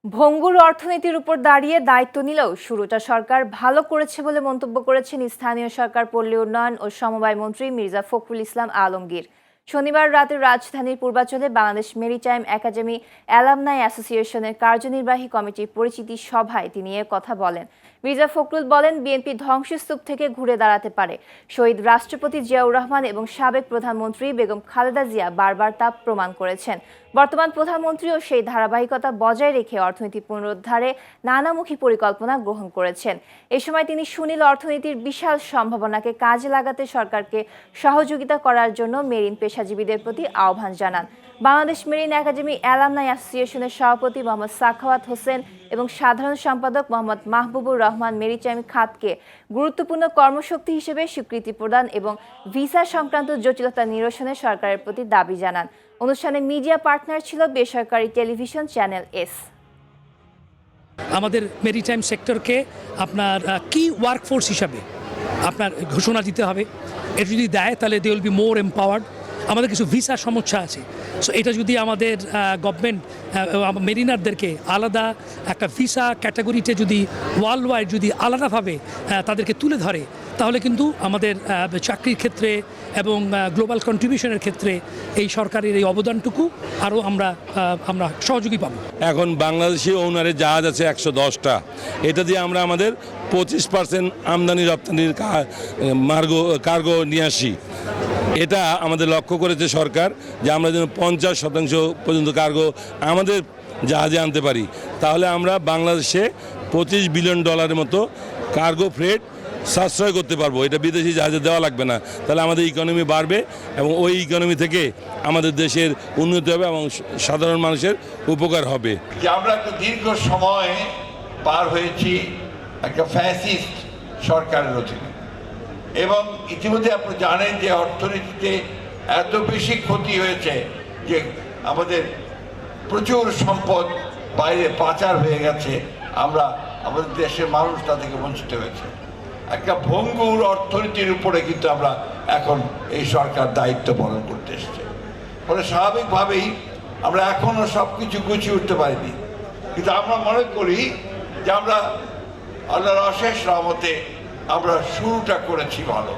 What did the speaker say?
ভঙ্গুর অর্থনীতির উপর দাঁড়িয়ে দায়িত্ব নিলেও শুরুটা সরকার ভালো করেছে বলে মন্তব্য করেছেন স্থানীয় সরকার, পল্লী উন্নয়ন ও সমবায় মন্ত্রী মির্জা ফখরুল ইসলাম আলমগীর। শনিবার রাতে রাজধানীর পূর্বাঞ্চলে বাংলাদেশ মেরিটাইম একাডেমি অ্যালামনাই অ্যাসোসিয়েশনের কার্যনির্বাহী কমিটির পরিচিতি সভায় তিনি এ কথা বলেন। মির্জা ফখরুল বলেন, বিএনপি ধ্বংসস্তূপ থেকে ঘুরে দাঁড়াতে পারে। শহীদ রাষ্ট্রপতি জিয়াউর রহমান এবং সাবেক প্রধানমন্ত্রী বেগম খালেদা জিয়া বারবার তা প্রমাণ করেছেন। বর্তমান প্রধানমন্ত্রীও সেই ধারাবাহিকতা বজায় রেখে অর্থনীতি পুনরুদ্ধারে নানামুখী পরিকল্পনা গ্রহণ করেছেন। এ সময় তিনি সুনীল অর্থনীতির বিশাল সম্ভাবনাকে কাজে লাগাতে সরকারকে সহযোগিতা করার জন্য মেরিন পেশাজীবীদের প্রতি আহ্বান জানান। বাংলাদেশ মেরিন একাডেমি অ্যালামনাই অ্যাসোসিয়েশনের সভাপতি মোহাম্মদ সাখাওয়াত হোসেন এবং সাধারণ সম্পাদক মোহাম্মদ মাহবুবুর রহমান মেরিটাইম খাতকে গুরুত্বপূর্ণ কর্মশক্তি হিসেবে স্বীকৃতি প্রদান এবং ভিসা সংক্রান্ত জটিলতা নিরসনে সরকারের প্রতি দাবি জানান। অনুষ্ঠানে মিডিয়া পার্টনার ছিল বেসরকারি টেলিভিশন চ্যানেল এস। আমাদের মেরিটাইম সেক্টরকে আপনার কি ওয়ার্কফোর্স হিসাবে আপনার ঘোষণা দিতে হবে। এটা যদি দেয় তাহলে they will be more empowered. আমাদের কিছু ভিসা সমস্যা আছে, সো এটা যদি আমাদের গভর্নমেন্ট মেরিনারদেরকে আলাদা একটা ভিসা ক্যাটাগরিতে যদি ওয়ার্ল্ড ওয়াইড যদি আলাদাভাবে তাদেরকে তুলে ধরে, তাহলে কিন্তু আমাদের চাকরির ক্ষেত্রে এবং গ্লোবাল কন্ট্রিবিউশনের ক্ষেত্রে এই সরকারের এই অবদানটুকু আরও আমরা সহযোগী পাবো। এখন বাংলাদেশি ওনারের জাহাজ আছে 110টা। এটা দিয়ে আমরা আমাদের 25% আমদানি রপ্তানির কার্গো নিয়ে আসি। এটা আমাদের লক্ষ্য করেছে সরকার যে আমরা যেন 50% পর্যন্ত কার্গো আমাদের জাহাজে আনতে পারি। তাহলে আমরা বাংলাদেশে $25 বিলিয়ন মতো কার্গো ফ্রেট সাশ্রয় করতে পারবো। এটা বিদেশি জাহাজে দেওয়া লাগবে না। তাহলে আমাদের ইকোনমি বাড়বে এবং ওই ইকোনমি থেকে আমাদের দেশের উন্নতি হবে এবং সাধারণ মানুষের উপকার হবে। যে আমরা একটা দীর্ঘ সময় পার হয়েছি একটা ফ্যাসিস্ট সরকারের অধীনে, এবং ইতিমধ্যে আপনি জানেন যে অর্থনীতিতে এত বেশি ক্ষতি হয়েছে যে আমাদের প্রচুর সম্পদ বাইরে পাচার হয়ে গেছে। আমাদের দেশের মানুষ তা থেকে বঞ্চিত হয়েছে। একটা ভঙ্গুর অর্থনীতির উপরে কিন্তু আমরা এখন এই সরকার দায়িত্ব পালন করতে এসেছে। ফলে স্বাভাবিকভাবেই আমরা এখনও সব কিছু গুছিয়ে উঠতে পারিনি, কিন্তু আমরা মনে করি যে আমরা আল্লাহর অশেষ রহমতে আমরা শুরুটা করেছি ভালো।